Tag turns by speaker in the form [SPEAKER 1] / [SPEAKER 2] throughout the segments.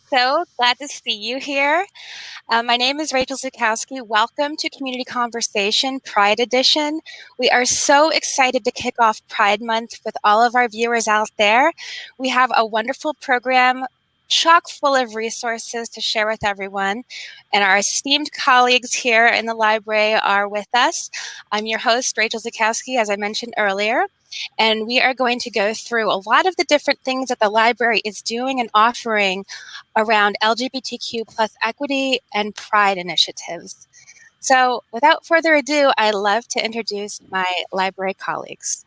[SPEAKER 1] So glad to see you here. My name is Rachel Zukowski. Welcome to Community Conversation Pride Edition. We are so excited to kick off Pride Month with all of our viewers out there. We have a wonderful program chock full of resources to share with everyone. And our esteemed colleagues here in the library are with us. I'm your host, Rachel Zukowski, as I mentioned earlier. And we are going to go through a lot of the different things that the library is doing and offering around LGBTQ plus equity and pride initiatives. So without further ado, I'd love to introduce my library colleagues.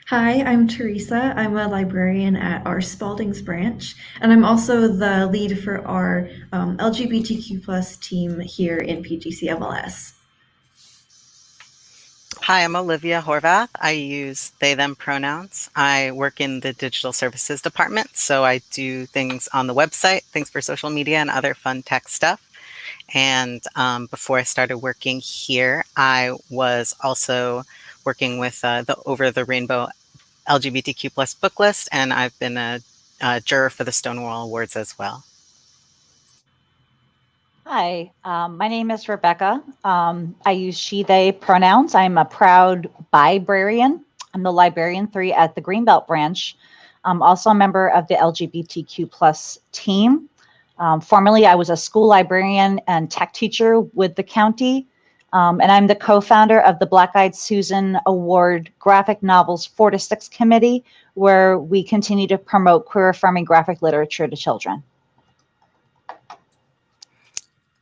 [SPEAKER 2] Hi, I'm Teresa. I'm a librarian at our Spaldings branch, and I'm also the lead for our LGBTQ plus team here in PGCMLS.
[SPEAKER 3] Hi, I'm Olivia Horvath. I use they, them pronouns. I work in the digital services department, so I do things on the website, things for social media and other fun tech stuff. And before I started working here, I was also working with the Over the Rainbow LGBTQ plus book list, and I've been a juror for the Stonewall Awards as well.
[SPEAKER 4] Hi, my name is Rebecca. I use she, they pronouns. I'm a proud librarian. I'm the librarian 3 at the Greenbelt branch. I'm also a member of the LGBTQ plus team. Formerly, I was a school librarian and tech teacher with the county. And I'm the co-founder of the Black Eyed Susan Award Graphic Novels 4 to 6 Committee, where we continue to promote queer affirming graphic literature to children.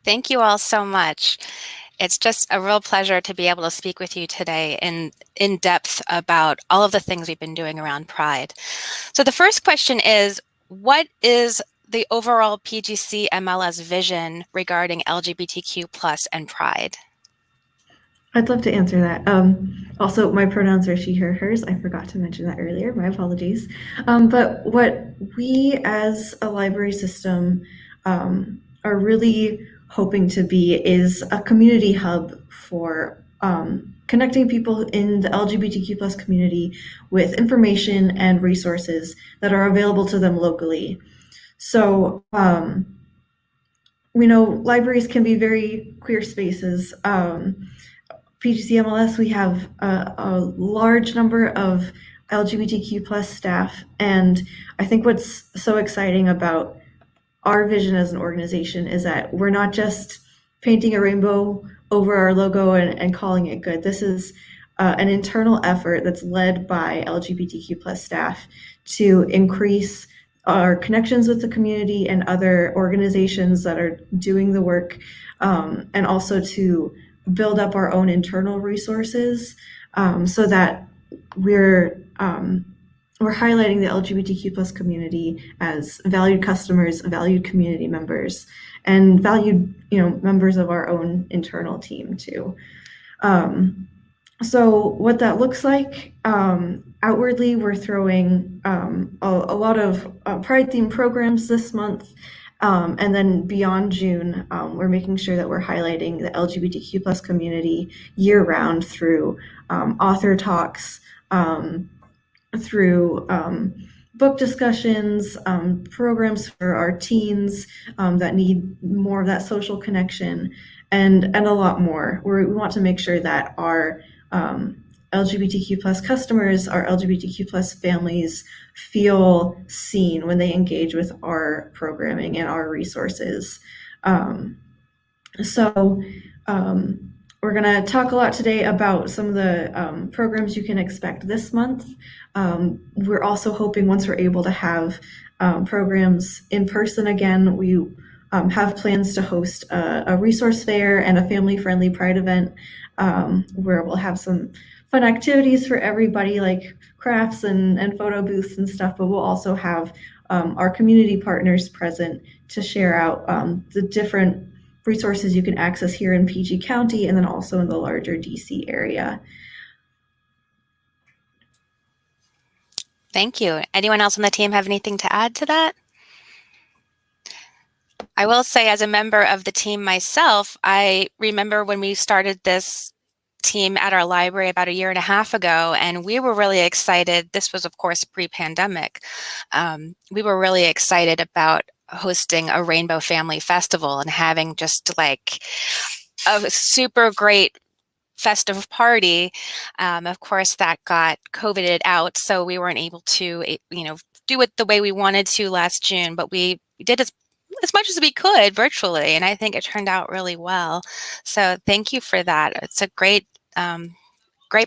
[SPEAKER 1] Thank you all so much. It's just a real pleasure to be able to speak with you today in depth about all of the things we've been doing around Pride. So the first question is, what is the overall PGCMLS vision regarding LGBTQ plus and Pride?
[SPEAKER 2] I'd love to answer that. Also, my pronouns are she, her, hers. I forgot to mention that earlier. My apologies. But what we as a library system are really hoping to be is a community hub for connecting people in the LGBTQ plus community with information and resources that are available to them locally. So we know libraries can be very queer spaces. PGCMLS, we have a large number of LGBTQ plus staff, and I think what's so exciting about our vision as an organization is that we're not just painting a rainbow over our logo and calling it good. This is an internal effort that's led by LGBTQ plus staff to increase our connections with the community and other organizations that are doing the work, and also to build up our own internal resources so that we're highlighting the LGBTQ plus community as valued customers, valued community members, and valued, members of our own internal team too. So what that looks like, outwardly, we're throwing a lot of Pride-themed programs this month. And then beyond June, we're making sure that we're highlighting the LGBTQ plus community year-round through author talks, through book discussions, programs for our teens that need more of that social connection, and a lot more. We want to make sure that our LGBTQ plus customers, our LGBTQ plus families feel seen when they engage with our programming and our resources. So we're going to talk a lot today about some of the programs you can expect this month. We're also hoping once we're able to have programs in person again, we have plans to host a resource fair and a family-friendly Pride event where we'll have some fun activities for everybody, like crafts and photo booths and stuff, but we'll also have our community partners present to share out the different resources you can access here in PG County and then also in the larger DC area.
[SPEAKER 1] Thank you. Anyone else on the team have anything to add to that? I will say, as a member of the team myself, I remember when we started this team at our library about 1.5 years ago, and we were really excited. This was, of course, pre-pandemic. We were really excited about hosting a Rainbow Family Festival and having just like a super great festive party. Of course, that got COVIDed out, so we weren't able to, do it the way we wanted to last June, but we did as much as we could virtually, and I think it turned out really well. So thank you for that. It's a great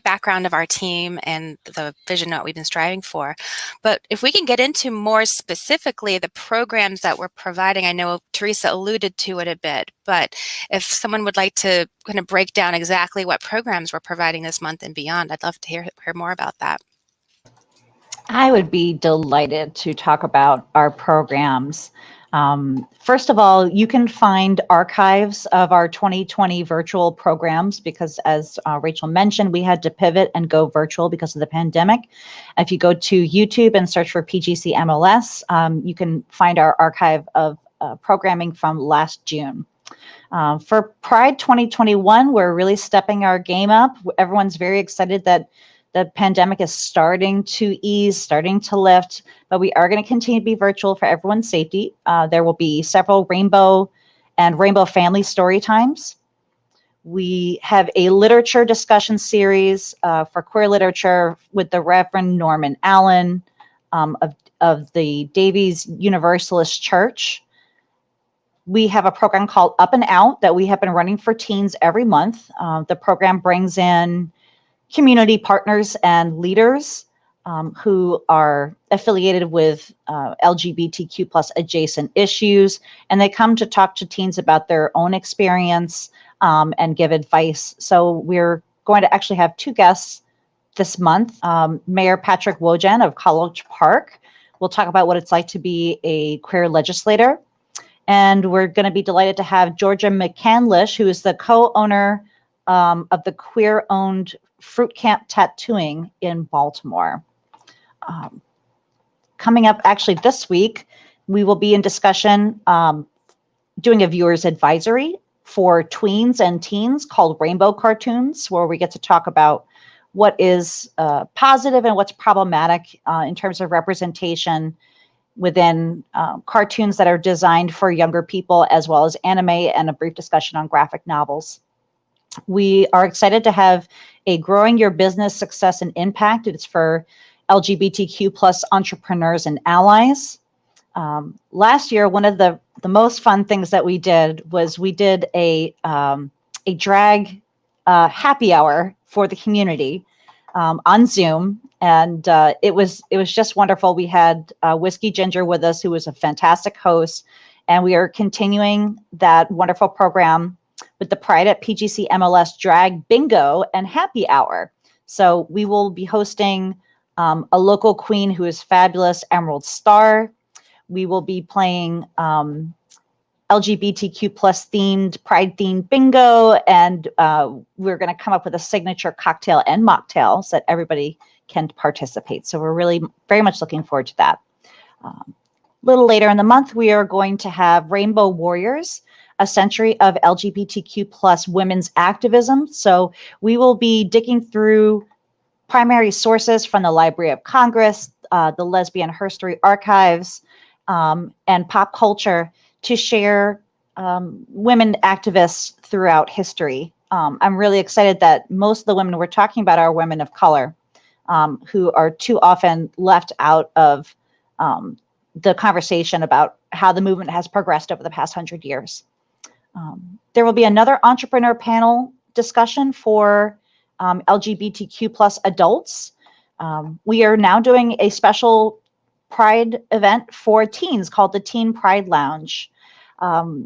[SPEAKER 1] background of our team and the vision that we've been striving for. But if we can get into more specifically the programs that we're providing, I know Teresa alluded to it a bit, but if someone would like to kind of break down exactly what programs we're providing this month and beyond, I'd love to hear more about that.
[SPEAKER 4] I would be delighted to talk about our programs. First of all, you can find archives of our 2020 virtual programs because, as Rachel mentioned, we had to pivot and go virtual because of the pandemic. If you go to YouTube and search for PGCMLS, you can find our archive of programming from last June. For Pride 2021, we're really stepping our game up. Everyone's very excited that the pandemic is starting to ease, starting to lift, but we are going to continue to be virtual for everyone's safety. There will be several Rainbow and Rainbow Family story times. We have a literature discussion series for queer literature with the Reverend Norman Allen of the Davies Universalist Church. We have a program called Up and Out that we have been running for teens every month. The program brings in community partners and leaders who are affiliated with LGBTQ plus adjacent issues, and they come to talk to teens about their own experience and give advice. So we're going to actually have two guests this month. Mayor Patrick Wojahn of College Park will talk about what it's like to be a queer legislator. And we're going to be delighted to have Georgia McCandlish, who is the co-owner of the queer-owned Fruit Camp Tattooing in Baltimore. Coming up actually this week, we will be in discussion doing a viewer's advisory for tweens and teens called Rainbow Cartoons, where we get to talk about what is positive and what's problematic in terms of representation within cartoons that are designed for younger people, as well as anime, and a brief discussion on graphic novels. We are excited to have a Growing Your Business Success and Impact. It's for LGBTQ plus entrepreneurs and allies. Last year, one of the most fun things that we did was we did a drag happy hour for the community on Zoom, and it was just wonderful. We had Whiskey Ginger with us, who was a fantastic host, and we are continuing that wonderful program with the Pride at PGC MLS Drag Bingo and Happy Hour. So we will be hosting a local queen who is fabulous, Emerald Star. We will be playing LGBTQ plus themed, Pride themed bingo, and we're going to come up with a signature cocktail and mocktail so that everybody can participate. So we're really very much looking forward to that. A little later in the month, we are going to have Rainbow Warriors, a century of LGBTQ plus women's activism. So we will be digging through primary sources from the Library of Congress, the Lesbian Herstory Archives, and pop culture to share women activists throughout history. I'm really excited that most of the women we're talking about are women of color who are too often left out of the conversation about how the movement has progressed over the past 100 years. There will be another entrepreneur panel discussion for LGBTQ plus adults. We are now doing a special Pride event for teens called the Teen Pride Lounge.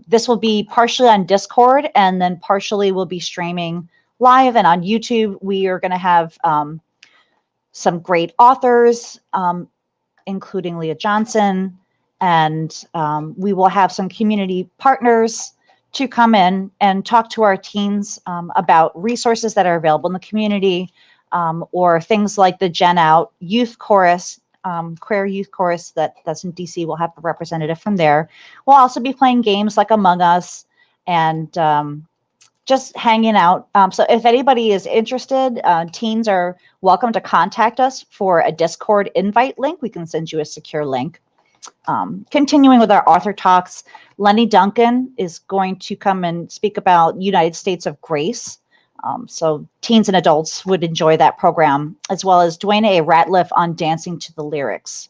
[SPEAKER 4] This will be partially on Discord and then partially will be streaming live and on YouTube. We are going to have some great authors, including Leah Johnson, and we will have some community partners to come in and talk to our teens about resources that are available in the community, or things like the Gen Out Youth Chorus, queer youth chorus that's in DC. We'll have a representative from there. We'll also be playing games like Among Us and just hanging out. So if anybody is interested, teens are welcome to contact us for a Discord invite link. We can send you a secure link. Continuing with our author talks, Lenny Duncan is going to come and speak about United States of Grace. So teens and adults would enjoy that program, as well as Dwayne A. Ratliff on dancing to the lyrics.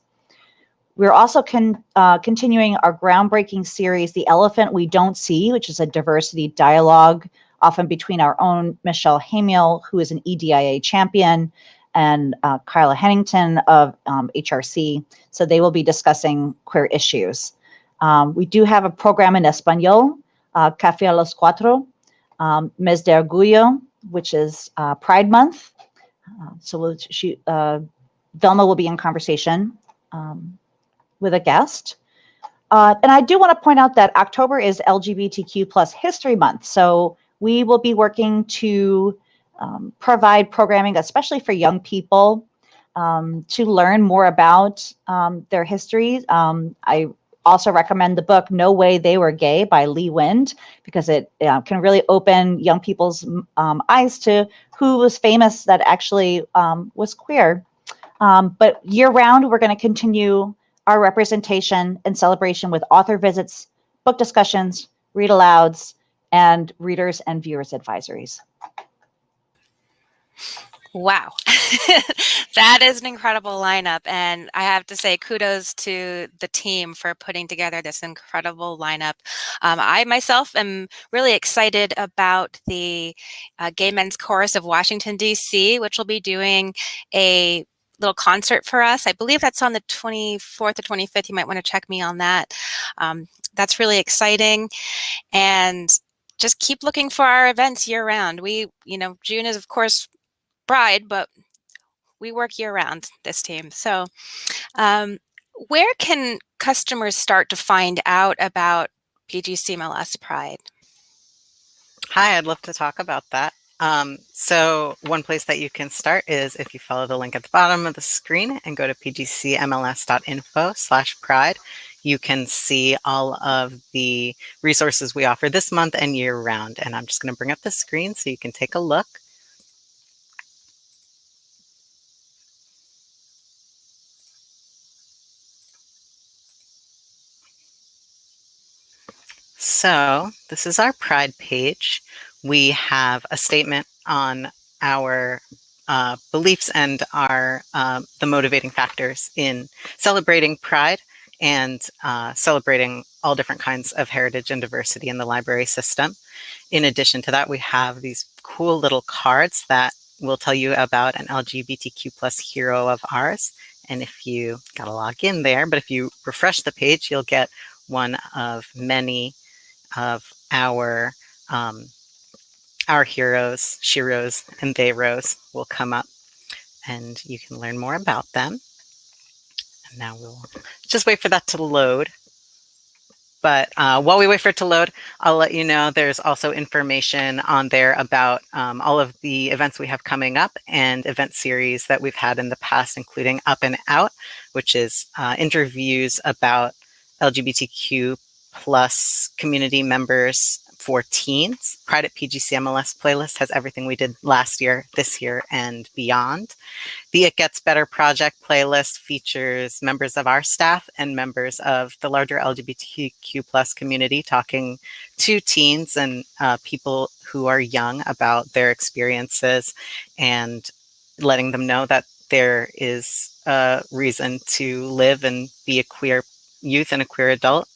[SPEAKER 4] We're also continuing our groundbreaking series, The Elephant We Don't See, which is a diversity dialogue, often between our own Michelle Hamiel, who is an EDIA champion, and Kyla Hennington of HRC. So they will be discussing queer issues. We do have a program in Espanol, Café a los Cuatro, Mes de Orgullo, which is Pride Month. Velma will be in conversation with a guest. And I do want to point out that October is LGBTQ plus History Month. So we will be working to provide programming, especially for young people, to learn more about their histories. I also recommend the book No Way They Were Gay by Lee Wind, because it can really open young people's eyes to who was famous that actually was queer. But year round, we're going to continue our representation and celebration with author visits, book discussions, read alouds, and readers and viewers advisories.
[SPEAKER 1] Wow. That is an incredible lineup. And I have to say kudos to the team for putting together this incredible lineup. I myself am really excited about the Gay Men's Chorus of Washington, D.C., which will be doing a little concert for us. I believe that's on the 24th or 25th. You might want to check me on that. That's really exciting. And just keep looking for our events year round. June is, of course, Pride, but we work year round, this team. So where can customers start to find out about PGCMLS Pride?
[SPEAKER 3] Hi, I'd love to talk about that. So one place that you can start is if you follow the link at the bottom of the screen and go to pgcmls.info/pride. You can see all of the resources we offer this month and year round. And I'm just going to bring up the screen so you can take a look. So this is our Pride page. We have a statement on our beliefs and our the motivating factors in celebrating Pride and celebrating all different kinds of heritage and diversity in the library system. In addition to that, we have these cool little cards that will tell you about an LGBTQ plus hero of ours. And if you gotta log in there, but if you refresh the page, you'll get one of many of our heroes, sheroes, and theyros will come up, and you can learn more about them. And now we'll just wait for that to load. But while we wait for it to load, I'll let you know there's also information on there about all of the events we have coming up and event series that we've had in the past, including Up and Out, which is interviews about LGBTQ plus community members for teens. Pride at PGCMLS playlist has everything we did last year, this year, and beyond. The It Gets Better project playlist features members of our staff and members of the larger LGBTQ plus community talking to teens and people who are young about their experiences and letting them know that there is a reason to live and be a queer youth and a queer adult.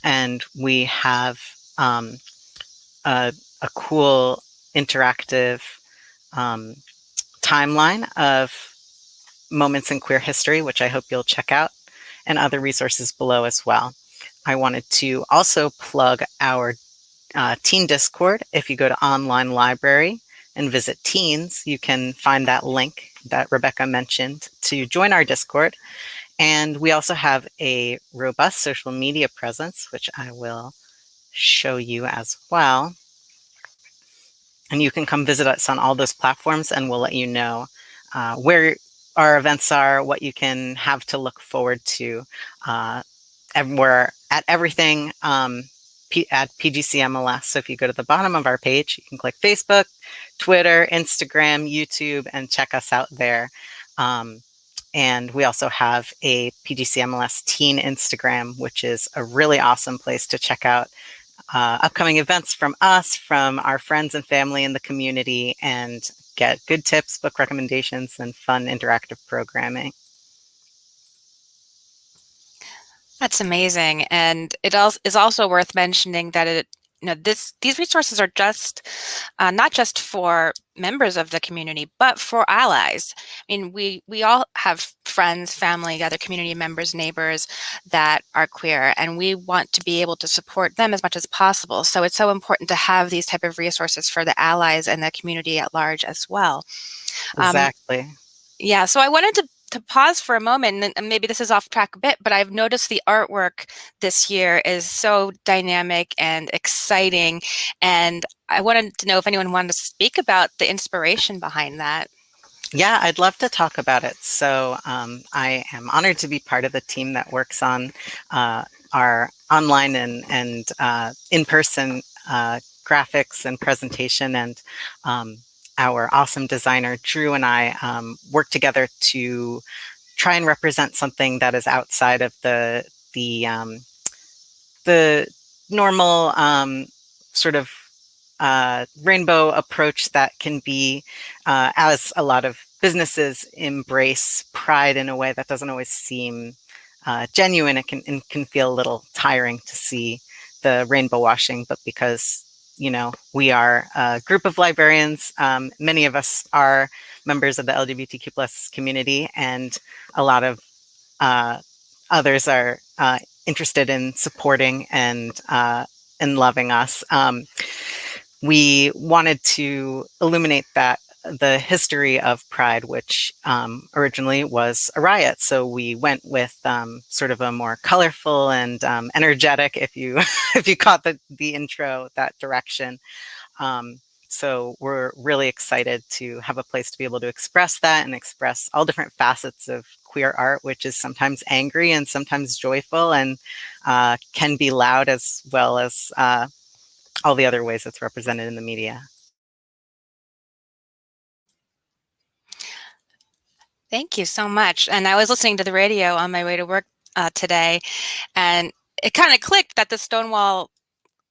[SPEAKER 3] And we have a cool interactive timeline of moments in queer history, which I hope you'll check out, and other resources below as well. I wanted to also plug our teen Discord. If you go to Online Library and visit Teens, you can find that link that Rebecca mentioned to join our Discord. And we also have a robust social media presence, which I will show you as well. And you can come visit us on all those platforms, and we'll let you know where our events are, what you can have to look forward to. We're at everything at PGCMLS. So if you go to the bottom of our page, you can click Facebook, Twitter, Instagram, YouTube, and check us out there. And we also have a PGCMLS teen Instagram, which is a really awesome place to check out upcoming events from us, from our friends and family in the community, and get good tips, book recommendations, and fun interactive programming.
[SPEAKER 1] That's amazing. And it is also worth mentioning that these resources are just not just for members of the community, but for allies. I mean, we all have friends, family, other community members, neighbors that are queer, and we want to be able to support them as much as possible. So it's so important to have these type of resources for the allies and the community at large as well.
[SPEAKER 3] Exactly.
[SPEAKER 1] Yeah, so I wanted to pause for a moment, and maybe this is off track a bit, but I've noticed the artwork this year is so dynamic and exciting, and I wanted to know if anyone wanted to speak about the inspiration behind that.
[SPEAKER 3] Yeah, I'd love to talk about it. So I am honored to be part of the team that works on our online and in-person graphics and presentation, and our awesome designer Drew and I work together to try and represent something that is outside of the normal sort of rainbow approach that can be, as a lot of businesses embrace pride in a way that doesn't always seem genuine. It can feel a little tiring to see the rainbow washing, but because we are a group of librarians. Many of us are members of the LGBTQ plus community, and a lot of others are interested in supporting and loving us. We wanted to illuminate that the history of Pride, which originally was a riot. So we went with sort of a more colorful and energetic, if you if you caught the intro, that direction. So we're really excited to have a place to be able to express that and express all different facets of queer art, which is sometimes angry and sometimes joyful, and can be loud as well as all the other ways it's represented in the media.
[SPEAKER 1] Thank you so much. And I was listening to the radio on my way to work today, and it kind of clicked that the Stonewall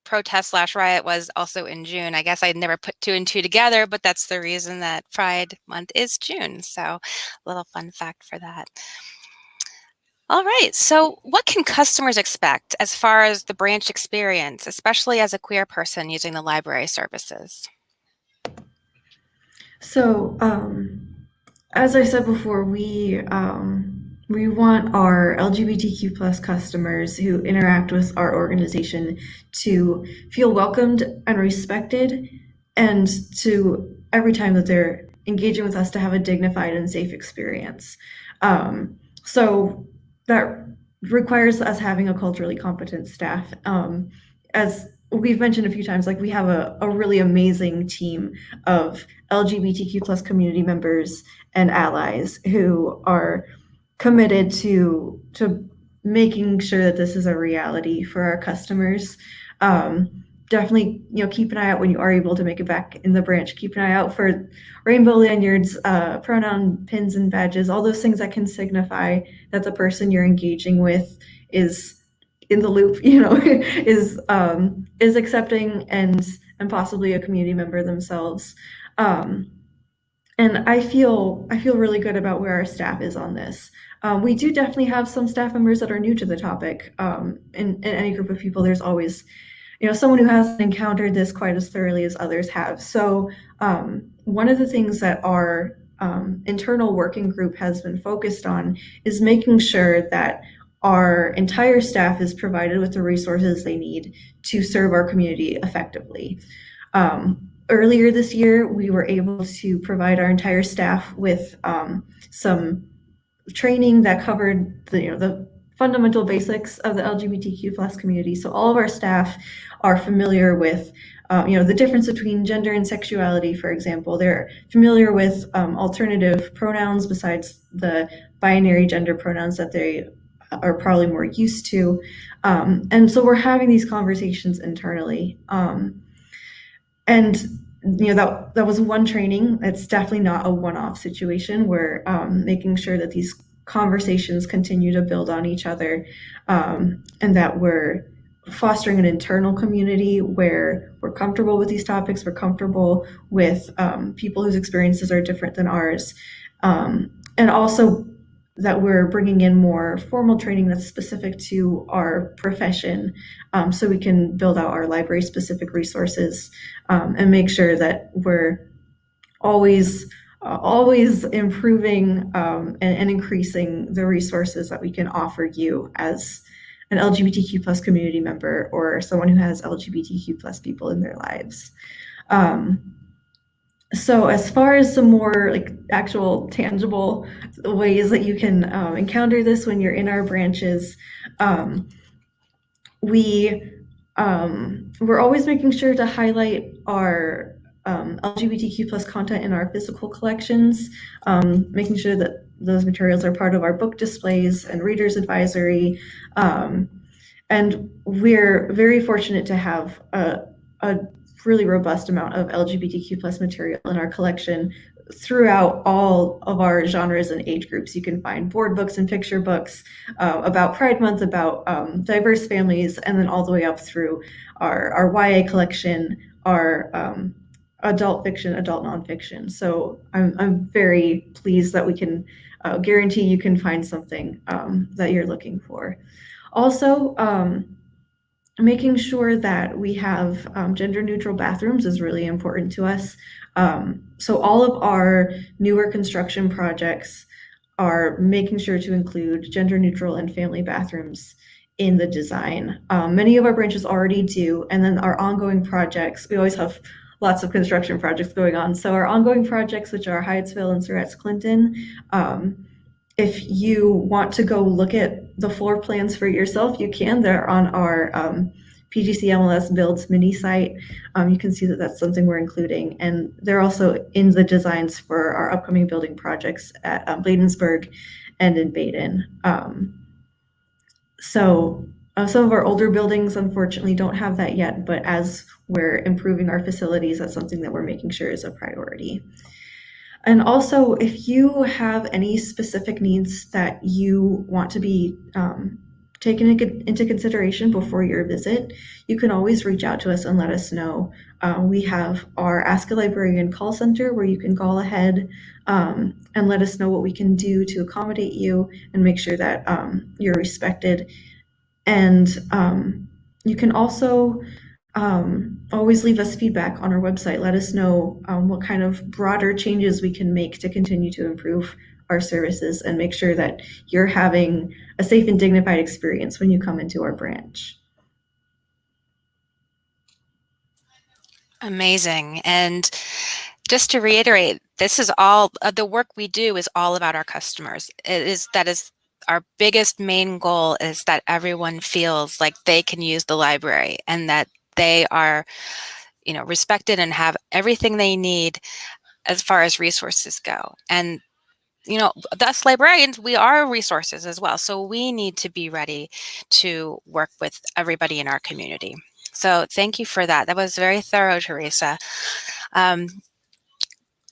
[SPEAKER 1] protest / riot was also in June. I guess I never put two and two together, but that's the reason that Pride Month is June. So a little fun fact for that. All right, so what can customers expect as far as the branch experience, especially as a queer person using the library services?
[SPEAKER 2] So, as I said before, we want our LGBTQ plus customers who interact with our organization to feel welcomed and respected, and to every time that they're engaging with us to have a dignified and safe experience. So that requires us having a culturally competent staff. As we've mentioned a few times, like we have a really amazing team of LGBTQ plus community members and allies who are committed to making sure that this is a reality for our customers. Definitely, keep an eye out when you are able to make it back in the branch. Keep an eye out for rainbow lanyards, pronoun pins and badges, all those things that can signify that the person you're engaging with is in the loop, is accepting and possibly a community member themselves. And I feel really good about where our staff is on this. We do definitely have some staff members that are new to the topic. In any group of people, there's always, someone who hasn't encountered this quite as thoroughly as others have. So one of the things that our internal working group has been focused on is making sure that our entire staff is provided with the resources they need to serve our community effectively. Earlier this year, we were able to provide our entire staff with some training that covered the fundamental basics of the LGBTQ plus community. So all of our staff are familiar with the difference between gender and sexuality, for example. They're familiar with alternative pronouns besides the binary gender pronouns that they are probably more used to. And so we're having these conversations internally. And that was one training. It's definitely not a one-off situation. We're making sure that these conversations continue to build on each other, and that we're fostering an internal community where we're comfortable with these topics, we're comfortable with people whose experiences are different than ours, and also that we're bringing in more formal training that's specific to our profession, so we can build out our library-specific resources, and make sure that we're always improving and increasing the resources that we can offer you as an LGBTQ plus community member or someone who has LGBTQ plus people in their lives. So as far as some more like actual tangible ways that you can encounter this when you're in our branches, we're always making sure to highlight our LGBTQ plus content in our physical collections, making sure that those materials are part of our book displays and readers advisory. And we're very fortunate to have a really robust amount of LGBTQ plus material in our collection throughout all of our genres and age groups. You can find board books and picture books about Pride Month, about diverse families, and then all the way up through our YA collection, our adult fiction, adult nonfiction. So I'm very pleased that we can guarantee you can find something that you're looking for. Also, making sure that we have gender neutral bathrooms is really important to us. So all of our newer construction projects are making sure to include gender neutral and family bathrooms in the design. Many of our branches already do, and then our ongoing projects, we always have lots of construction projects going on. So our ongoing projects, which are Hyattsville and Surratt's Clinton, if you want to go look at the floor plans for yourself, you can. They're on our PGCMLS Builds mini site. You can see that that's something we're including. And they're also in the designs for our upcoming building projects at Bladensburg and in Baden. So some of our older buildings, unfortunately, don't have that yet. But as we're improving our facilities, that's something that we're making sure is a priority. And also, if you have any specific needs that you want to be taken into consideration before your visit, you can always reach out to us and let us know. We have our Ask a Librarian call center where you can call ahead and let us know what we can do to accommodate you and make sure that you're respected. And you can also always leave us feedback on our website. Let us know what kind of broader changes we can make to continue to improve our services and make sure that you're having a safe and dignified experience when you come into our branch.
[SPEAKER 1] Amazing. And just to reiterate, this is all the work we do is all about our customers. That is our biggest main goal, is that everyone feels like they can use the library and that they are, respected and have everything they need as far as resources go. And us librarians, we are resources as well. So we need to be ready to work with everybody in our community. So thank you for that. That was very thorough, Teresa.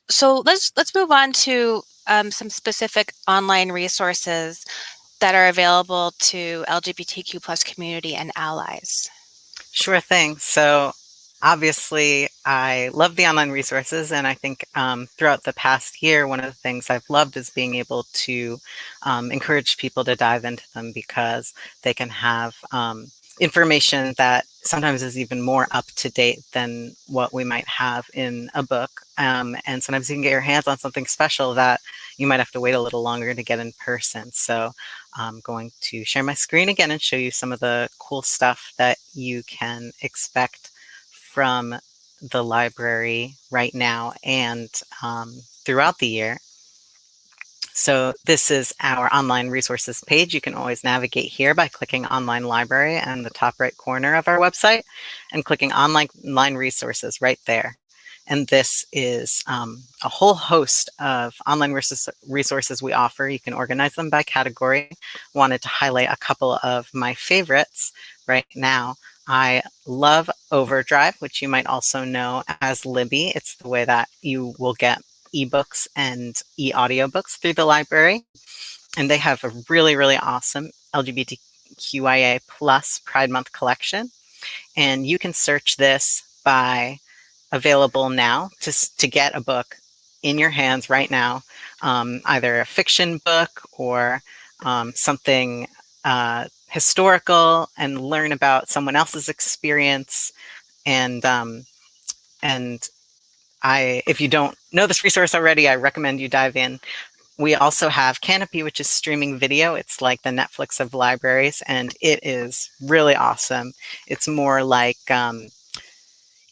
[SPEAKER 1] So let's move on to some specific online resources that are available to LGBTQ plus community and allies.
[SPEAKER 3] Sure thing. So obviously, I love the online resources, and I think throughout the past year, one of the things I've loved is being able to encourage people to dive into them because they can have information that sometimes is even more up to date than what we might have in a book. And sometimes you can get your hands on something special that you might have to wait a little longer to get in person. So I'm going to share my screen again and show you some of the cool stuff that you can expect from the library right now and throughout the year. So this is our online resources page. You can always navigate here by clicking Online Library in the top right corner of our website and clicking Online Resources right there. And this is a whole host of online resources we offer. You can organize them by category. Wanted to highlight a couple of my favorites right now. I love Overdrive, which you might also know as Libby. It's the way that you will get ebooks and e-audiobooks through the library. and they have a really, really awesome LGBTQIA plus Pride Month collection. And you can search this by available now to get a book in your hands right now, either a fiction book or something historical, and learn about someone else's experience. And if you don't know this resource already, I recommend you dive in. We also have Canopy, which is streaming video. It's like the Netflix of libraries, and it is really awesome. It's more like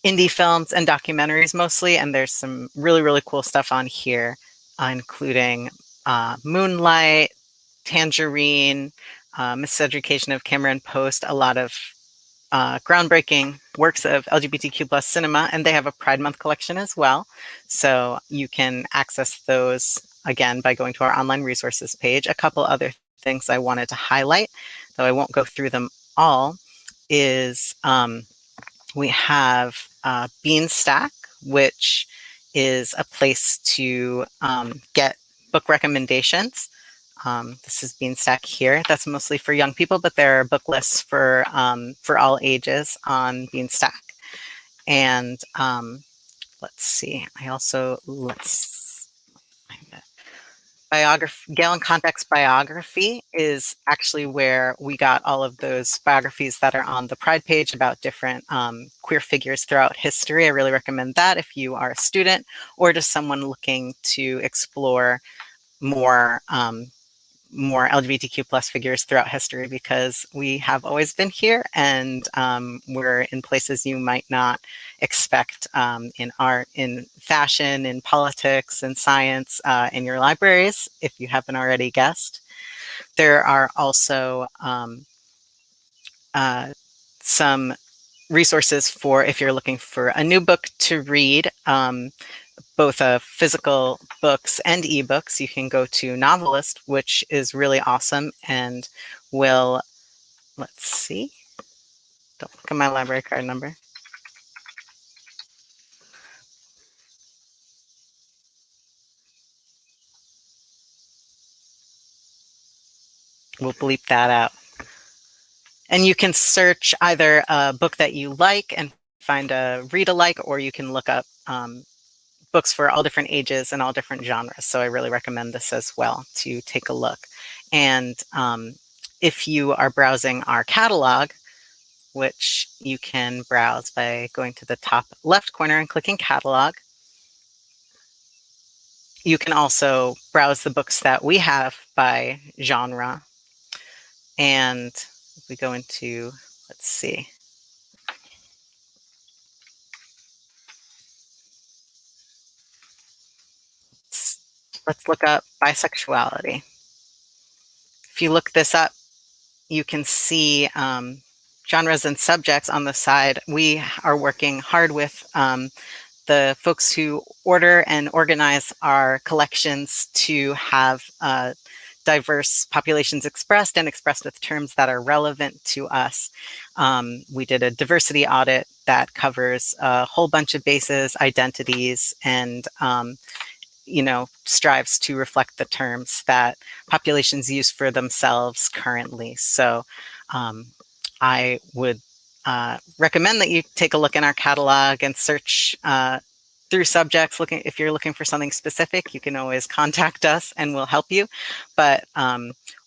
[SPEAKER 3] indie films and documentaries mostly, and there's some really, really cool stuff on here, including Moonlight, Tangerine, Miseducation of Cameron Post, a lot of groundbreaking works of LGBTQ plus cinema, and they have a Pride Month collection as well. So you can access those again by going to our online resources page. A couple other things I wanted to highlight, though I won't go through them all, is we have Beanstack, which is a place to get book recommendations. This is Beanstack here. That's mostly for young people, but there are book lists for all ages on Beanstack. And let's see, Gale and Context Biography is actually where we got all of those biographies that are on the Pride page about different queer figures throughout history. I really recommend that if you are a student or just someone looking to explore more LGBTQ plus figures throughout history, because we have always been here, and we're in places you might not expect, in art, in fashion, in politics, in science, in your libraries, if you haven't already guessed. There are also some resources for if you're looking for a new book to read, both physical books and ebooks. You can go to Novelist, which is really awesome, and will, let's see, don't look at my library card number. We'll bleep that out. And you can search either a book that you like and find a read-alike, or you can look up books for all different ages and all different genres. So I really recommend this as well to take a look. And if you are browsing our catalog, which you can browse by going to the top left corner and clicking catalog, you can also browse the books that we have by genre. And if we go into, let's see, let's look up bisexuality. If you look this up, you can see genres and subjects on the side. We are working hard with the folks who order and organize our collections to have diverse populations expressed, and expressed with terms that are relevant to us. We did a diversity audit that covers a whole bunch of bases, identities, and strives to reflect the terms that populations use for themselves currently. So I would recommend that you take a look in our catalog and search through subjects. If you're looking for something specific, you can always contact us and we'll help you. But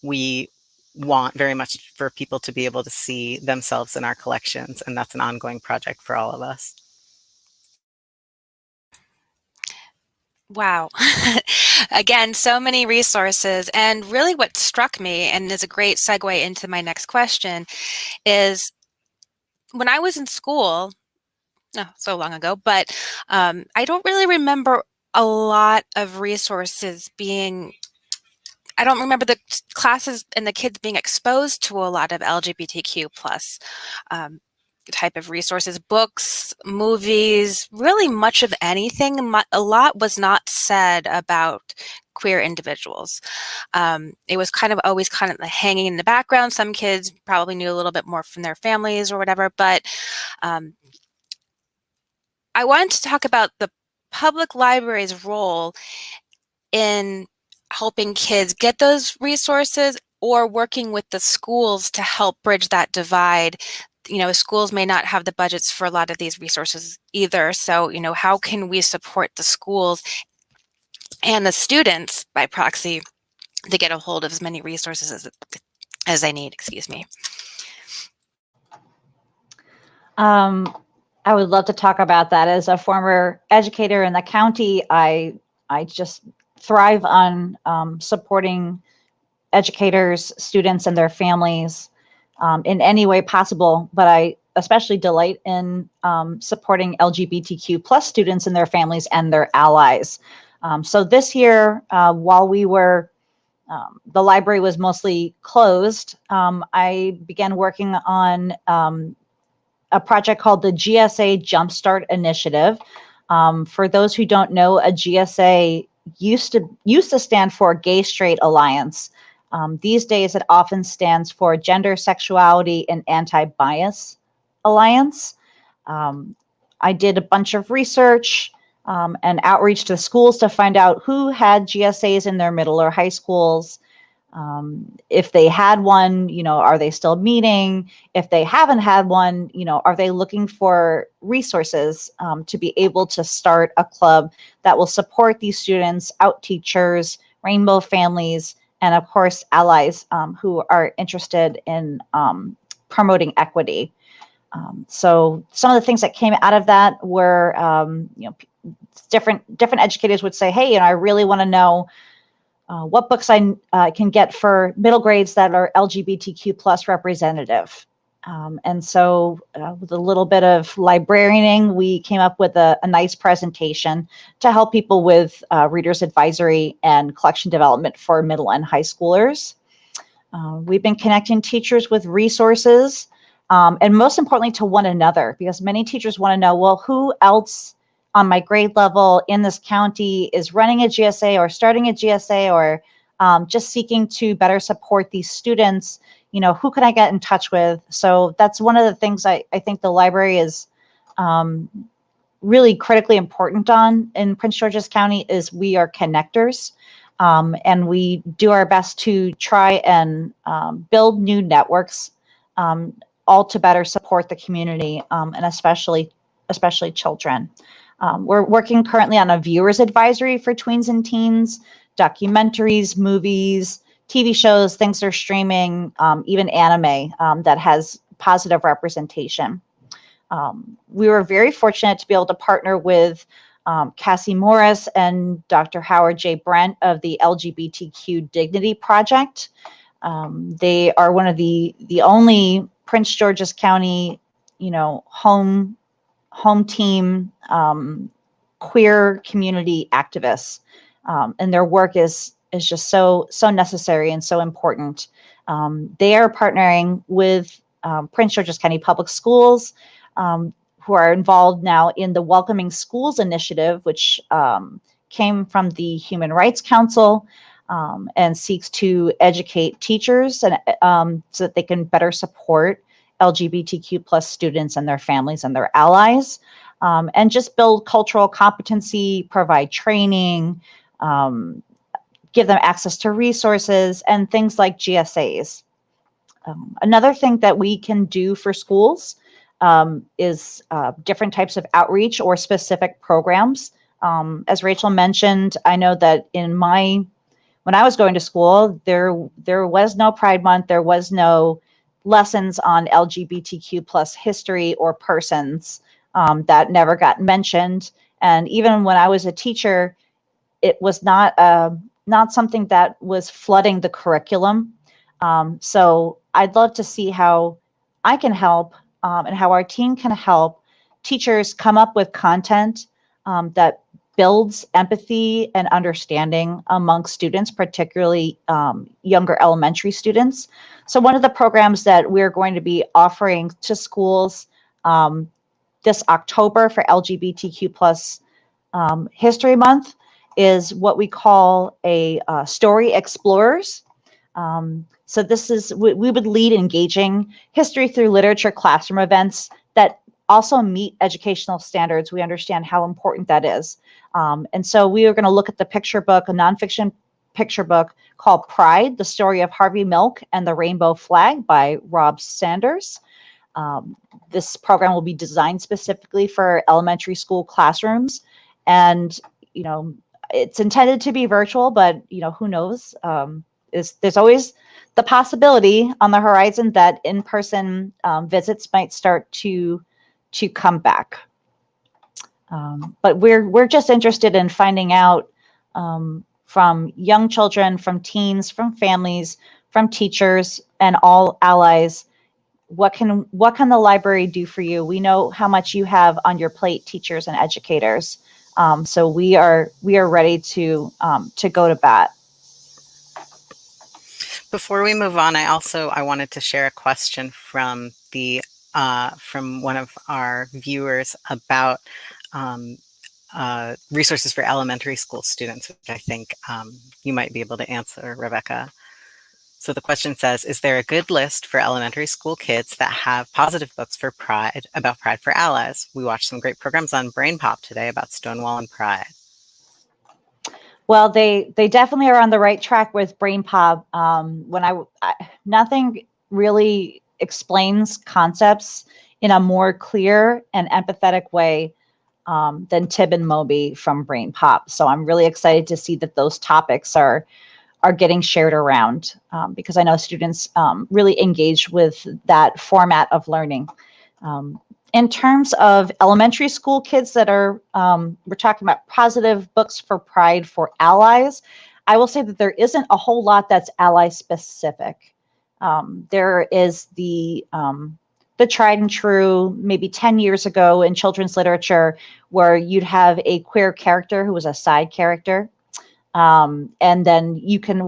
[SPEAKER 3] we want very much for people to be able to see themselves in our collections, and that's an ongoing project for all of us.
[SPEAKER 1] Wow. Again, so many resources. And really what struck me, and is a great segue into my next question, is when I was in school, so long ago, but I don't really remember a lot of resources being, I don't remember the classes and the kids being exposed to a lot of LGBTQ plus type of resources, books, movies, really much of anything. A lot was not said about queer individuals. It was always hanging in the background. Some kids probably knew a little bit more from their families or whatever, but I wanted to talk about the public library's role in helping kids get those resources or working with the schools to help bridge that divide. Schools may not have the budgets for a lot of these resources either. So, how can we support the schools and the students by proxy to get a hold of as many resources as they need, excuse me.
[SPEAKER 4] I would love to talk about that. As a former educator in the county, I just thrive on supporting educators, students, and their families in any way possible. But I especially delight in supporting LGBTQ plus students and their families and their allies. So this year, while the library was mostly closed, I began working on a project called the GSA Jumpstart Initiative. For those who don't know, a GSA used to stand for Gay Straight Alliance. These days, it often stands for Gender, Sexuality, and Anti-Bias Alliance. I did a bunch of research and outreach to schools to find out who had GSAs in their middle or high schools. If they had one, are they still meeting? If they haven't had one, are they looking for resources to be able to start a club that will support these students, out teachers, rainbow families, and of course, allies who are interested in promoting equity. So some of the things that came out of that were, different educators would say, hey, I really want to know what books I can get for middle grades that are LGBTQ plus representative. And so with a little bit of librarianing, we came up with a nice presentation to help people with readers advisory and collection development for middle and high schoolers. We've been connecting teachers with resources and most importantly to one another, because many teachers want to know, well, who else on my grade level in this county is running a GSA or starting a GSA or just seeking to better support these students. Who can I get in touch with? So that's one of the things I think the library is really critically important on in Prince George's County is we are connectors. And we do our best to try and build new networks, all to better support the community and especially children. We're working currently on a viewers advisory for tweens and teens, documentaries, movies, TV shows, things they're streaming, even anime that has positive representation. We were very fortunate to be able to partner with Cassie Morris and Dr. Howard J. Brent of the LGBTQ Dignity Project. They are one of the only Prince George's County, home team queer community activists, and their work is just so necessary and so important. They are partnering with Prince George's County Public Schools, who are involved now in the Welcoming Schools Initiative, which came from the Human Rights Council and seeks to educate teachers and so that they can better support LGBTQ plus students and their families and their allies, and just build cultural competency, provide training, give them access to resources and things like GSAs. Another thing that we can do for schools is different types of outreach or specific programs. As Rachel mentioned, I know that when I was going to school, there was no Pride Month, there was no lessons on LGBTQ plus history or persons that never got mentioned. And even when I was a teacher, it was not something that was flooding the curriculum. So I'd love to see how I can help and how our team can help teachers come up with content that builds empathy and understanding among students, particularly younger elementary students. So one of the programs that we're going to be offering to schools this October for LGBTQ plus History Month is what we call a Story Explorers. So this is, we would lead engaging history through literature classroom events that also meet educational standards. We understand how important that is. And so we are going to look at the picture book, a nonfiction picture book called Pride, The Story of Harvey Milk and the Rainbow Flag by Rob Sanders. This program will be designed specifically for elementary school classrooms. And, it's intended to be virtual, but, who knows? There's always the possibility on the horizon that in-person visits might start to come back. But we're just interested in finding out from young children, from teens, from families, from teachers, and all allies, what can the library do for you? We know how much you have on your plate, teachers and educators. So we are ready to go to bat.
[SPEAKER 3] Before we move on, I wanted to share a question from one of our viewers about resources for elementary school students, which I think you might be able to answer, Rebecca. So the question says, is there a good list for elementary school kids that have positive books for Pride, about Pride for Allies? We watched some great programs on Brain Pop today about Stonewall and Pride.
[SPEAKER 4] Well, they definitely are on the right track with Brain Pop. Nothing really explains concepts in a more clear and empathetic way than Tib and Moby from Brain Pop. So I'm really excited to see that those topics are getting shared around because I know students really engage with that format of learning. In terms of elementary school kids that are, we're talking about positive books for Pride for Allies, I will say that there isn't a whole lot that's ally specific. There is the tried and true, maybe 10 years ago in children's literature, where you'd have a queer character who was a side character. And then you can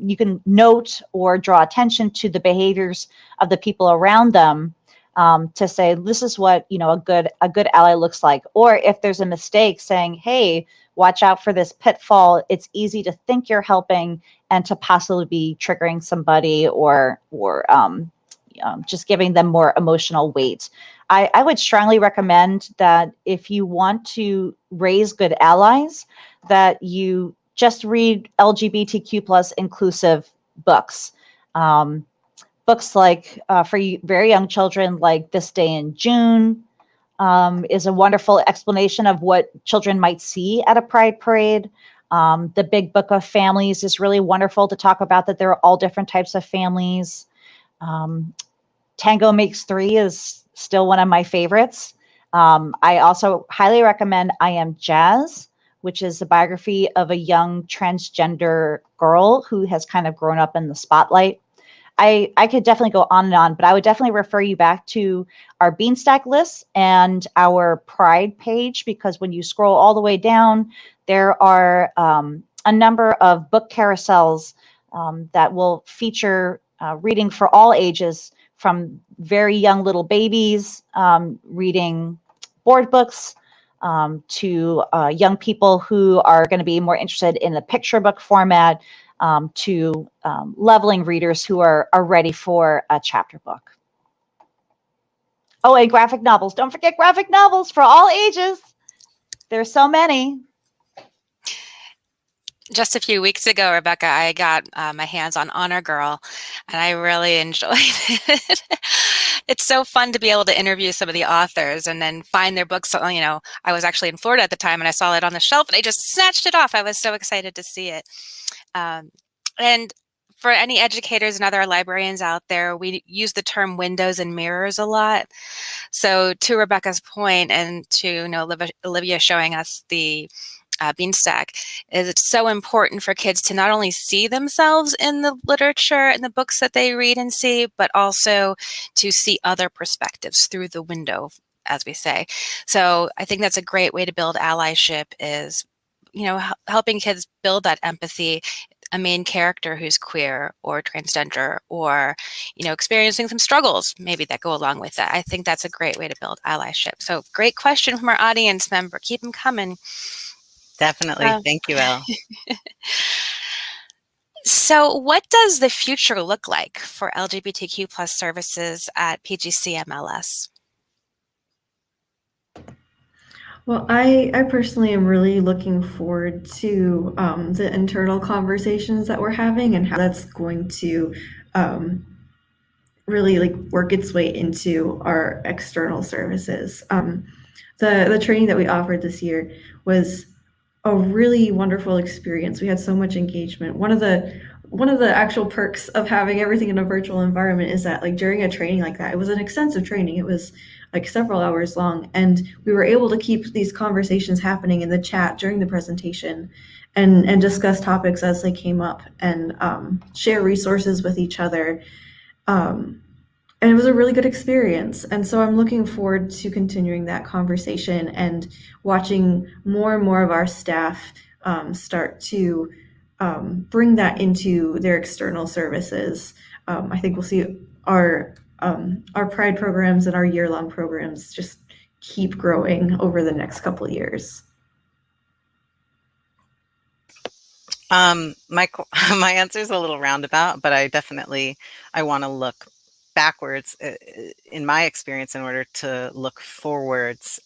[SPEAKER 4] you can note or draw attention to the behaviors of the people around them to say, this is what, a good ally looks like. Or if there's a mistake, saying, hey, watch out for this pitfall. It's easy to think you're helping and to possibly be triggering somebody or just giving them more emotional weight. I would strongly recommend that if you want to raise good allies, that you just read LGBTQ plus inclusive books. Books like for very young children, like This Day in June is a wonderful explanation of what children might see at a Pride parade. The Big Book of Families is really wonderful to talk about that there are all different types of families. Tango Makes Three is still one of my favorites. I also highly recommend I Am Jazz, which is a biography of a young transgender girl who has kind of grown up in the spotlight. I could definitely go on and on, but I would definitely refer you back to our Beanstack list and our Pride page, because when you scroll all the way down, there are a number of book carousels that will feature reading for all ages, from very young little babies reading board books to young people who are going to be more interested in the picture book format, to leveling readers who are ready for a chapter book. Oh, and graphic novels. Don't forget graphic novels for all ages. There's so many.
[SPEAKER 1] Just a few weeks ago, Rebecca, I got my hands on Honor Girl, and I really enjoyed it. It's so fun to be able to interview some of the authors and then find their books. I was actually in Florida at the time, and I saw it on the shelf, and I just snatched it off. I was so excited to see it. And for any educators and other librarians out there, we use the term windows and mirrors a lot. So to Rebecca's point, and to Olivia showing us the Beanstack, is it's so important for kids to not only see themselves in the literature and the books that they read and see, but also to see other perspectives through the window, as we say. So I think that's a great way to build allyship, is helping kids build that empathy, a main character who's queer or transgender, or experiencing some struggles maybe that go along with that. I think that's a great way to build allyship. So great question from our audience member. Keep them coming.
[SPEAKER 3] Definitely. Thank you, Elle.
[SPEAKER 1] So what does the future look like for LGBTQ plus services at PGCMLS?
[SPEAKER 2] Well, I personally am really looking forward to the internal conversations that we're having and how that's going to um, really like work its way into our external services. The training that we offered this year was a really wonderful experience. We had so much engagement. One of the actual perks of having everything in a virtual environment is that like during a training like that, it was an extensive training. It was like several hours long, and we were able to keep these conversations happening in the chat during the presentation and discuss topics as they came up and share resources with each other. Um, and it was a really good experience. And so I'm looking forward to continuing that conversation and watching more and more of our staff start to bring that into their external services. I think we'll see our Pride programs and our year-long programs just keep growing over the next couple of years.
[SPEAKER 3] My my answer is a little roundabout, but I want to look backwards in my experience in order to look forwards.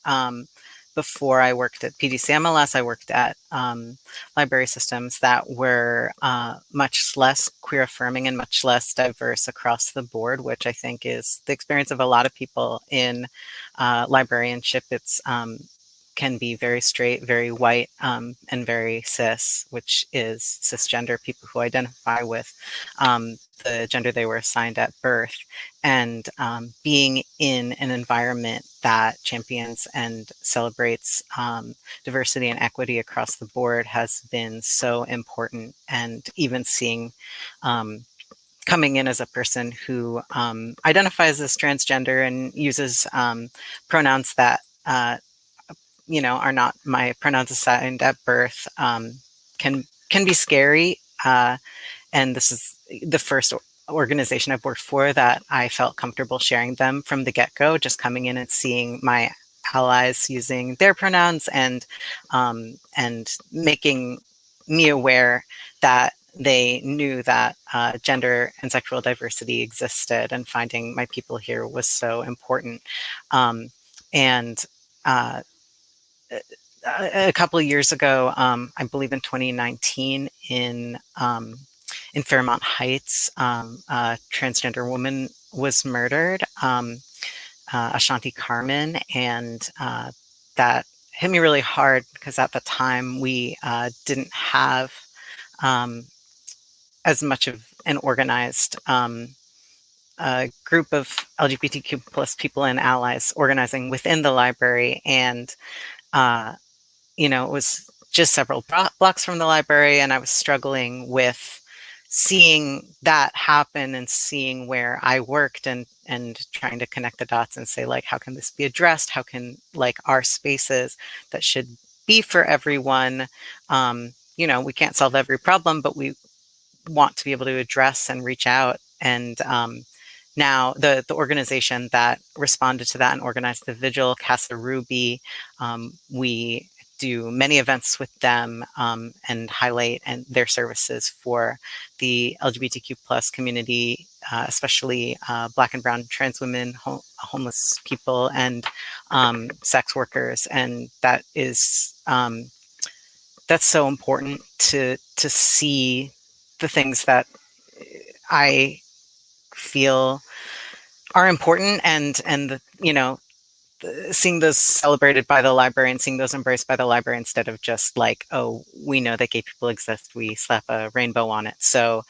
[SPEAKER 3] Before I worked at PGCMLS, I worked at library systems that were much less queer affirming and much less diverse across the board, which I think is the experience of a lot of people in librarianship. It's can be very straight, very white, and very cis, which is cisgender, people who identify with the gender they were assigned at birth. And being in an environment that champions and celebrates diversity and equity across the board has been so important. And even seeing coming in as a person who identifies as transgender and uses pronouns that are not my pronouns assigned at birth, can be scary. And this is the first organization I've worked for that I felt comfortable sharing them from the get-go, just coming in and seeing my allies using their pronouns and making me aware that they knew that gender and sexual diversity existed, and finding my people here was so important. And a couple of years ago, I believe in 2019, in Fairmont Heights, a transgender woman was murdered, Ashanti Carmen, and that hit me really hard because at the time we didn't have as much of an organized group of LGBTQ plus people and allies organizing within the library. And it was just several blocks from the library, and I was struggling with seeing that happen and seeing where I worked and trying to connect the dots and say, like, how can this be addressed? How can, like, our spaces that should be for everyone, we can't solve every problem, but we want to be able to address and reach out. And now the organization that responded to that and organized the vigil, Casa Ruby, we do many events with them and highlight their services for the LGBTQ plus community, especially Black and Brown trans women, homeless people, and sex workers. And that is that's so important to see the things that I feel are important, and seeing those celebrated by the library and seeing those embraced by the library, instead of just like, oh, we know that gay people exist, we slap a rainbow on it. So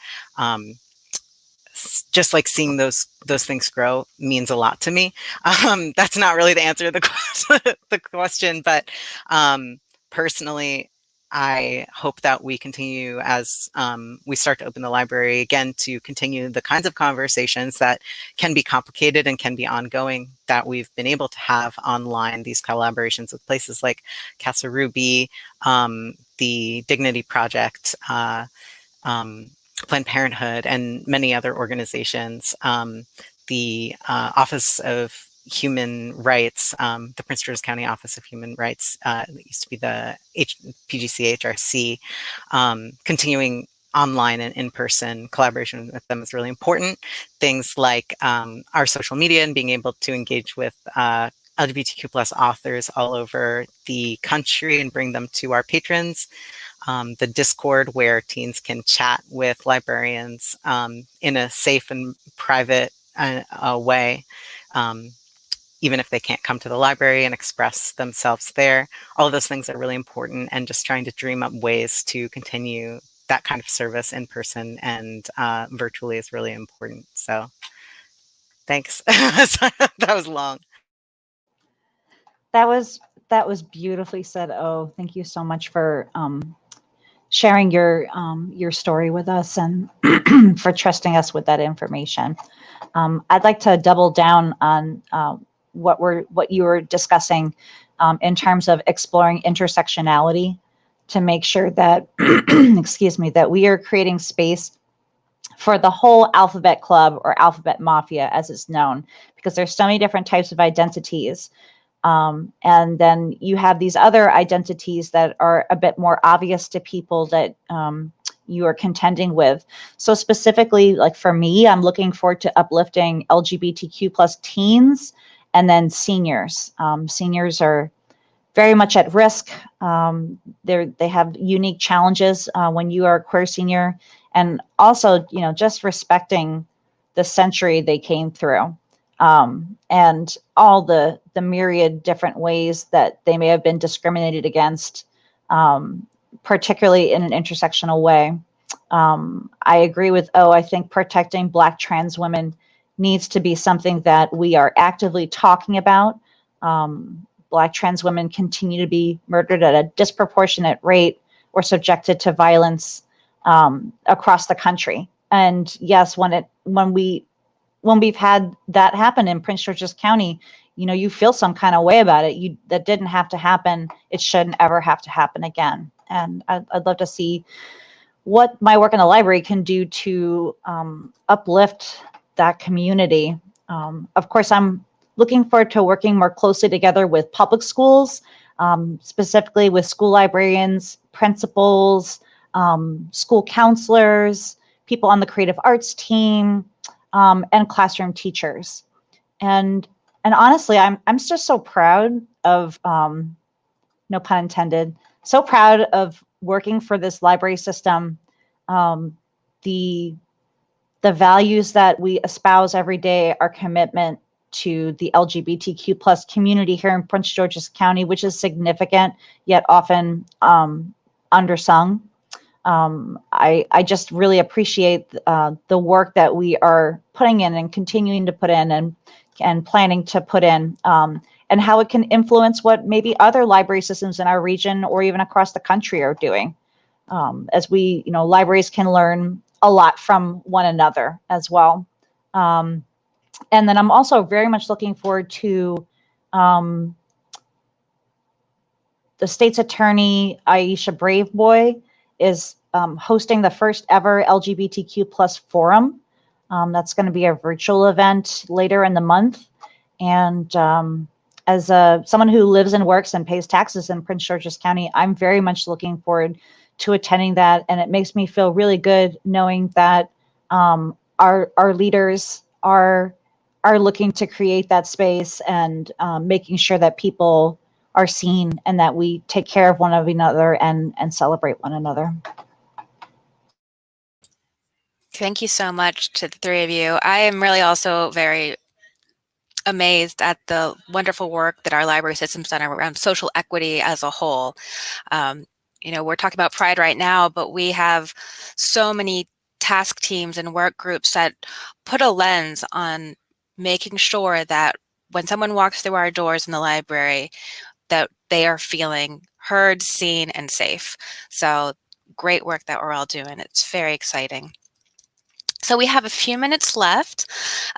[SPEAKER 3] just like seeing those things grow means a lot to me. That's not really the answer to the question, but personally, I hope that we continue as we start to open the library again to continue the kinds of conversations that can be complicated and can be ongoing that we've been able to have online, these collaborations with places like Casa Ruby, the Dignity Project, Planned Parenthood, and many other organizations. The Office of Human Rights, the Prince George's County Office of Human Rights, it used to be the PGCHRC, continuing online and in-person collaboration with them is really important. Things like our social media and being able to engage with LGBTQ plus authors all over the country and bring them to our patrons. The Discord, where teens can chat with librarians in a safe and private way, even if they can't come to the library and express themselves there. All of those things are really important, and just trying to dream up ways to continue that kind of service in person and virtually is really important. So thanks. That was long.
[SPEAKER 4] That was beautifully said. Oh, thank you so much for sharing your story with us and for trusting us with that information. I'd like to double down on what you were discussing in terms of exploring intersectionality to make sure that excuse me, that we are creating space for the whole alphabet club or alphabet mafia as it's known, because there's so many different types of identities. And then you have these other identities that are a bit more obvious to people that you are contending with. So specifically, like for me, I'm looking forward to uplifting LGBTQ plus teens and then seniors. Seniors are very much at risk. They have unique challenges when you are a queer senior, and also, just respecting the century they came through. And all the myriad different ways that they may have been discriminated against, particularly in an intersectional way. I agree with I think protecting Black trans women needs to be something that we are actively talking about. Black trans women continue to be murdered at a disproportionate rate or subjected to violence across the country. And yes, when we've had that happen in Prince George's County, you feel some kind of way about it. That didn't have to happen. It shouldn't ever have to happen again. And I'd love to see what my work in the library can do to uplift that community. Of course, I'm looking forward to working more closely together with public schools, specifically with school librarians, principals, school counselors, people on the creative arts team, and classroom teachers. And honestly, I'm just so proud of, no pun intended, so proud of working for this library system. The values that we espouse every day, our commitment to the LGBTQ plus community here in Prince George's County, which is significant yet often undersung. I just really appreciate the work that we are putting in and continuing to put in and planning to put in, and how it can influence what maybe other library systems in our region or even across the country are doing. As we, libraries can learn a lot from one another as well. And then I'm also very much looking forward to the state's attorney, Aisha Braveboy, is hosting the first ever LGBTQ plus forum. That's going to be a virtual event later in the month. And as someone who lives and works and pays taxes in Prince George's County, I'm very much looking forward to attending that. And it makes me feel really good knowing that our leaders are looking to create that space and making sure that people are seen and that we take care of one another and celebrate one another.
[SPEAKER 1] Thank you so much to the three of you. I am really also very amazed at the wonderful work that our library system's done around social equity as a whole. We're talking about Pride right now, but we have so many task teams and work groups that put a lens on making sure that when someone walks through our doors in the library, that they are feeling heard, seen, and safe. So great work that we're all doing. It's very exciting. So we have a few minutes left.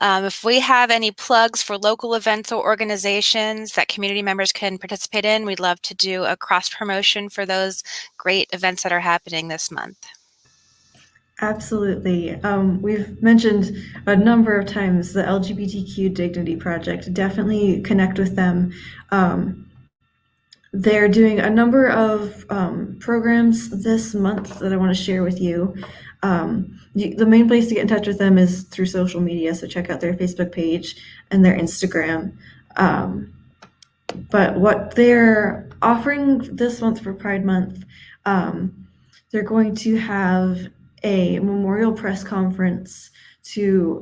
[SPEAKER 1] If we have any plugs for local events or organizations that community members can participate in, we'd love to do a cross promotion for those great events that are happening this month.
[SPEAKER 2] Absolutely. We've mentioned a number of times the LGBTQ Dignity Project. Definitely connect with them. They're doing a number of programs this month that I want to share with you. The main place to get in touch with them is through social media, so check out their Facebook page and their Instagram. But what they're offering this month for Pride Month, they're going to have a memorial press conference to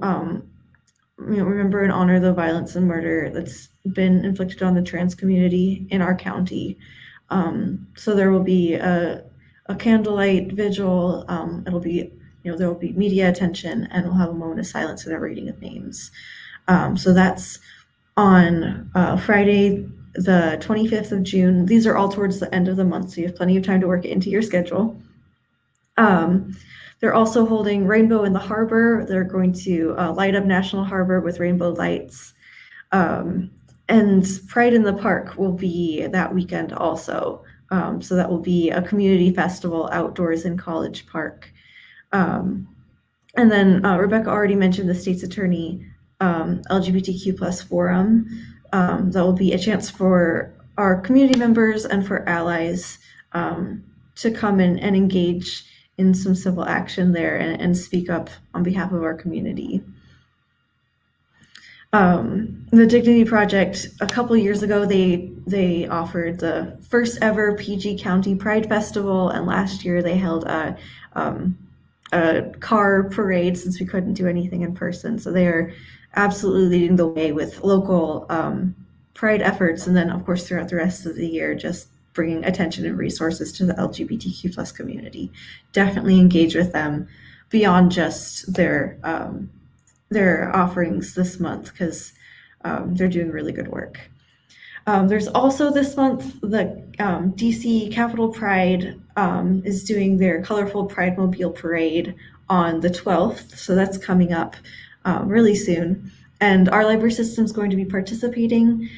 [SPEAKER 2] remember and honor the violence and murder that's been inflicted on the trans community in our county. So there will be a candlelight vigil. It'll be, there will be media attention, and we'll have a moment of silence and a reading of names. So that's on Friday, the 25th of June. These are all towards the end of the month, so you have plenty of time to work it into your schedule. They're also holding Rainbow in the Harbor. They're going to light up National Harbor with rainbow lights. And Pride in the Park will be that weekend also. So that will be a community festival outdoors in College Park. And then Rebecca already mentioned the state's attorney LGBTQ plus forum. That will be a chance for our community members and for allies to come in and engage in some civil action there and speak up on behalf of our community. The Dignity Project, a couple years ago, they offered the first ever PG County Pride Festival, and last year they held a car parade since we couldn't do anything in person. So they are absolutely leading the way with local Pride efforts, and then of course throughout the rest of the year, just bringing attention and resources to the LGBTQ plus community. Definitely engage with them beyond just their offerings this month, because they're doing really good work. There's also this month, the DC Capitol Pride is doing their colorful Pride Mobile Parade on the 12th, so that's coming up really soon. And our library system is going to be participating.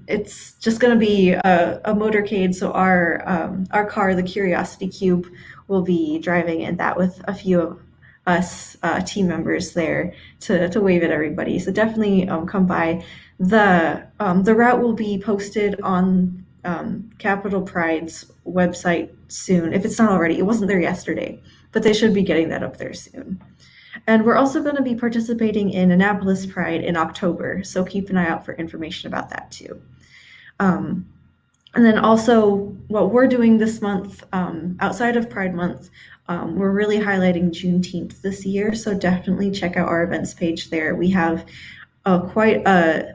[SPEAKER 2] It's just going to be a motorcade, so our car, the Curiosity Cube, will be driving in that with a few of us team members there to wave at everybody. So definitely come by. The route will be posted on Capitol Pride's website soon, if it's not already. It wasn't there yesterday, but they should be getting that up there soon. And we're also going to be participating in Annapolis Pride in October, so keep an eye out for information about that too. And then also what we're doing this month, outside of Pride Month, we're really highlighting Juneteenth this year, so definitely check out our events page there. We have quite a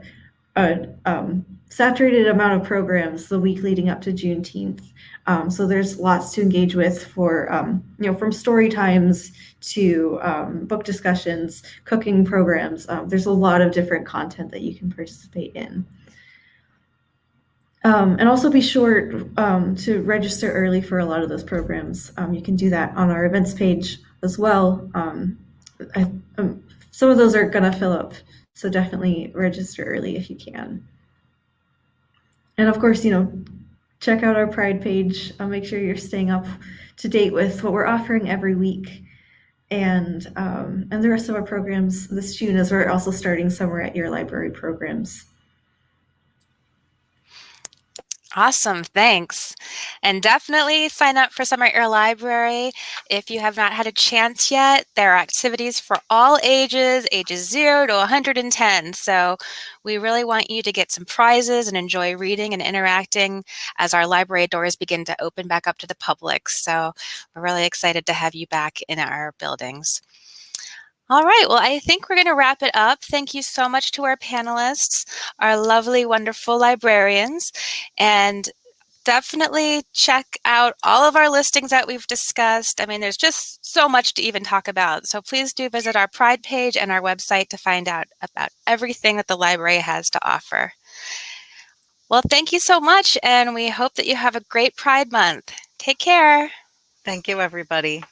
[SPEAKER 2] saturated amount of programs the week leading up to Juneteenth. So there's lots to engage with for, from story times to book discussions, cooking programs. There's a lot of different content that you can participate in. And also be sure to register early for a lot of those programs. You can do that on our events page as well. Some of those are going to fill up, so definitely register early if you can. And of course, check out our Pride page. Make sure you're staying up to date with what we're offering every week. And the rest of our programs this June, as we're also starting Summer at Your Library programs.
[SPEAKER 1] Awesome, thanks. And definitely sign up for Summer at Your Library. If you have not had a chance yet, there are activities for all ages 0 to 110. So we really want you to get some prizes and enjoy reading and interacting as our library doors begin to open back up to the public. So we're really excited to have you back in our buildings. All right, well, I think we're going to wrap it up. Thank you so much to our panelists, our lovely, wonderful librarians, and definitely check out all of our listings that we've discussed. I mean, there's just so much to even talk about. So please do visit our Pride page and our website to find out about everything that the library has to offer. Well, thank you so much, and we hope that you have a great Pride Month. Take care.
[SPEAKER 3] Thank you, everybody.